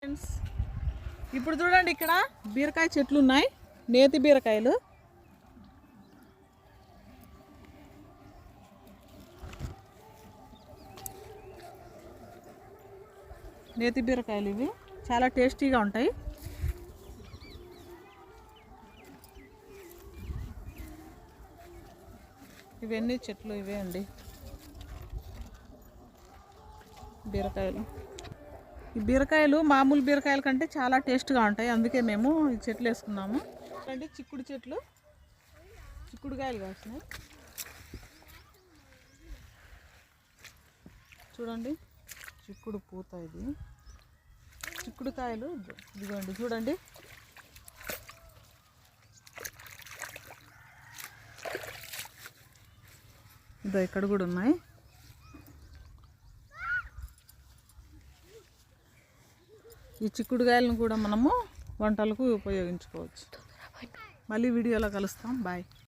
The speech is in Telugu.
ఫ్రెండ్స్, ఇప్పుడు చూడండి ఇక్కడ బీరకాయ చెట్లు ఉన్నాయి. నేతి బీరకాయలు. నేతి బీరకాయలు ఇవి చాలా టేస్టీగా ఉంటాయి. ఇవన్నీ చెట్లు ఇవే అండి బీరకాయలు. ఈ బీరకాయలు మామూలు బీరకాయల కంటే చాలా టేస్ట్గా ఉంటాయి. అందుకే మేము ఈ చెట్లు వేసుకున్నాము. అంటే చిక్కుడు చెట్లు, చిక్కుడుకాయలు కాసినాయి చూడండి. చిక్కుడు పూత ఇది. చిక్కుడుకాయలు ఇదిగోండి చూడండి. ఇదో ఇక్కడ కూడా ఉన్నాయి. ఈ చిక్కుడుకాయలను కూడా మనము వంటలకు ఉపయోగించుకోవచ్చు. మళ్ళీ వీడియోలో కలుస్తాం. బాయ్.